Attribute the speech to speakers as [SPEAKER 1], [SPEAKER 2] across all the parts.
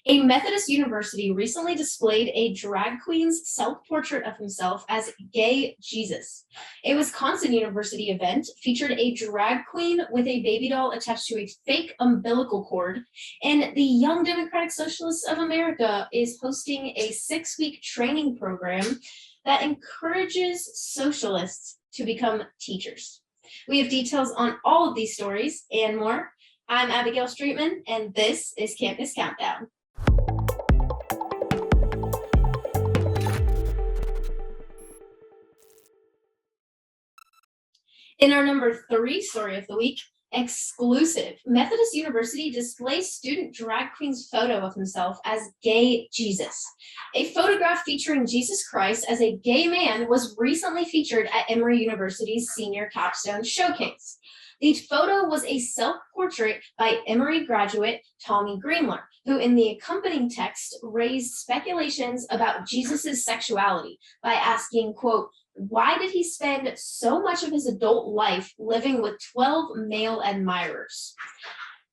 [SPEAKER 1] A Methodist university recently displayed a drag queen's self-portrait of himself as gay Jesus. A Wisconsin university event featured a drag queen with a baby doll attached to a fake umbilical cord, and the Young Democratic Socialists of America is hosting a 6-week training program that encourages socialists to become teachers. We have details on all of these stories and more. I'm Abigail Streetman, and this is Campus Countdown. In our number 3 story of the week, exclusive. Methodist University displays student drag queen's photo of himself as gay Jesus. A photograph featuring Jesus Christ as a gay man was recently featured at Emory University's senior capstone showcase. The photo was a self-portrait by Emory graduate Tommy Greenler, who in the accompanying text raised speculations about Jesus' sexuality by asking, quote, why did he spend so much of his adult life living with 12 male admirers?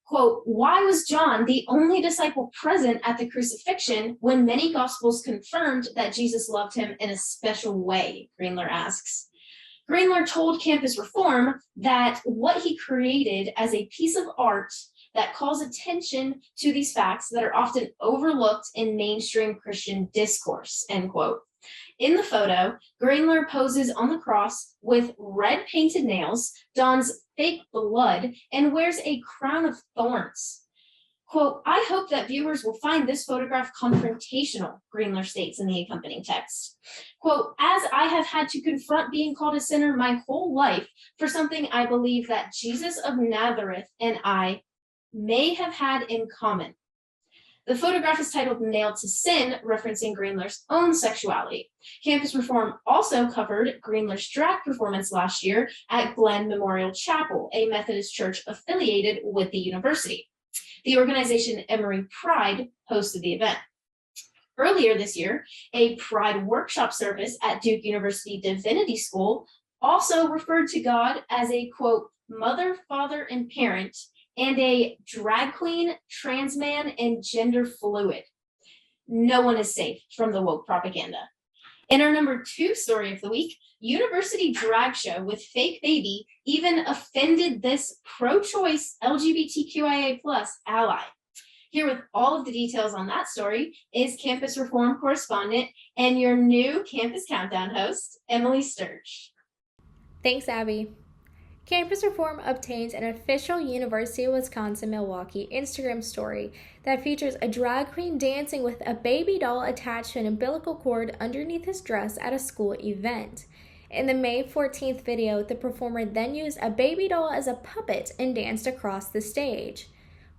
[SPEAKER 1] Quote, why was John the only disciple present at the crucifixion when many gospels confirmed that Jesus loved him in a special way? Greenler asks. Greenler told Campus Reform that what he created as a piece of art that calls attention to these facts that are often overlooked in mainstream Christian discourse, end quote. In the photo, Greenler poses on the cross with red painted nails, dons fake blood, and wears a crown of thorns. Quote, I hope that viewers will find this photograph confrontational, Greenler states in the accompanying text. Quote, as I have had to confront being called a sinner my whole life for something I believe that Jesus of Nazareth and I may have had in common. The photograph is titled Nailed to Sin, referencing Greenler's own sexuality. Campus Reform also covered Greenler's drag performance last year at Glen Memorial Chapel, a Methodist church affiliated with the university. The organization Emory Pride hosted the event. Earlier this year, a Pride workshop service at Duke University Divinity School also referred to God as a, quote, mother, father, and parent, and a drag queen, trans man, and gender fluid. No one is safe from the woke propaganda. In our number 2 story of the week, university drag show with fake baby even offended this pro-choice LGBTQIA+ ally. Here with all of the details on that story is Campus Reform Correspondent and your new Campus Countdown host, Emily Sturge.
[SPEAKER 2] Thanks, Abby. Campus Reform obtains an official University of Wisconsin-Milwaukee Instagram story that features a drag queen dancing with a baby doll attached to an umbilical cord underneath his dress at a school event. In the May 14th video, the performer then used a baby doll as a puppet and danced across the stage.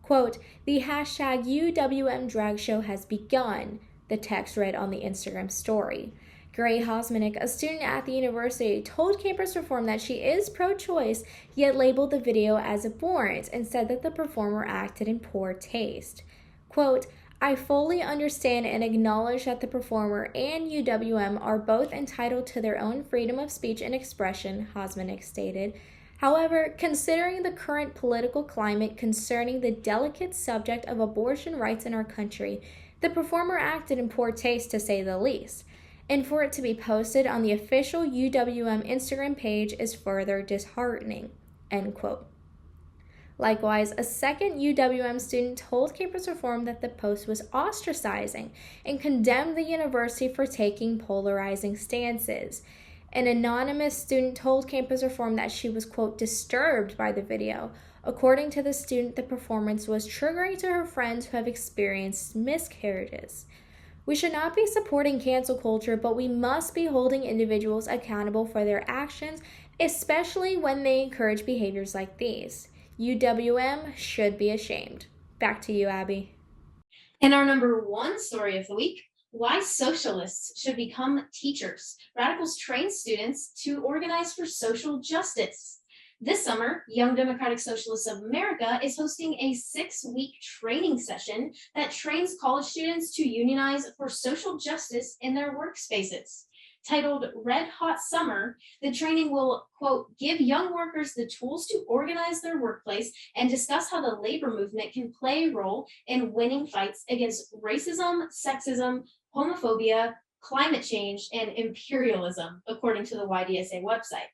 [SPEAKER 2] Quote, the hashtag UWM drag show has begun, the text read on the Instagram story. Gray Hosmanick, a student at the university, told Campus Reform that she is pro-choice, yet labeled the video as abhorrent and said that the performer acted in poor taste. Quote, I fully understand and acknowledge that the performer and UWM are both entitled to their own freedom of speech and expression, Hosmanick stated. However, considering the current political climate concerning the delicate subject of abortion rights in our country, the performer acted in poor taste to say the least. And for it to be posted on the official UWM Instagram page is further disheartening, end quote. Likewise, a second UWM student told Campus Reform that the post was ostracizing and condemned the university for taking polarizing stances. An anonymous student told Campus Reform that she was, quote, disturbed by the video. According to the student, the performance was triggering to her friends who have experienced miscarriages. We should not be supporting cancel culture, but we must be holding individuals accountable for their actions, especially when they encourage behaviors like these. UWM should be ashamed. Back to you, Abby.
[SPEAKER 1] In our number 1 story of the week, why socialists should become teachers. Radicals train students to organize for social justice. This summer, Young Democratic Socialists of America is hosting a 6-week training session that trains college students to unionize for social justice in their workspaces. Titled Red Hot Summer, the training will, quote, give young workers the tools to organize their workplace and discuss how the labor movement can play a role in winning fights against racism, sexism, homophobia, climate change, and imperialism, according to the YDSA website.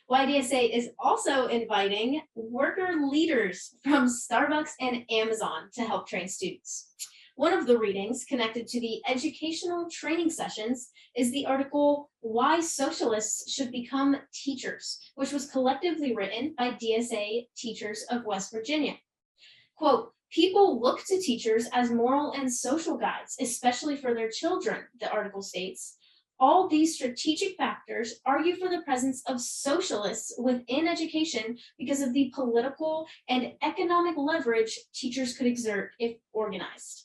[SPEAKER 1] YDSA is also inviting worker leaders from Starbucks and Amazon to help train students. One of the readings connected to the educational training sessions is the article, Why Socialists Should Become Teachers, which was collectively written by DSA teachers of West Virginia. Quote, people look to teachers as moral and social guides, especially for their children, the article states. All these strategic factors argue for the presence of socialists within education because of the political and economic leverage teachers could exert if organized.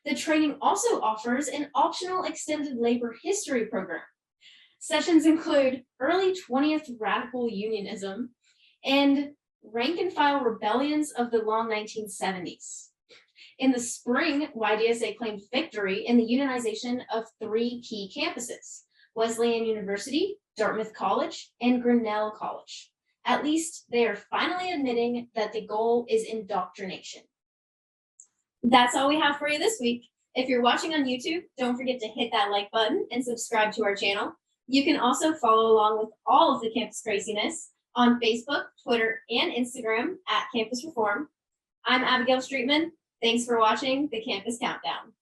[SPEAKER 1] The training also offers an optional extended labor history program. Sessions include early 20th radical unionism and rank and file rebellions of the long 1970s. In the spring, YDSA claimed victory in the unionization of 3 key campuses, Wesleyan University, Dartmouth College, and Grinnell College. At least they are finally admitting that the goal is indoctrination. That's all we have for you this week. If you're watching on YouTube, don't forget to hit that like button and subscribe to our channel. You can also follow along with all of the campus craziness on Facebook, Twitter, and Instagram at Campus Reform. I'm Abigail Streetman. Thanks for watching the Campus Countdown.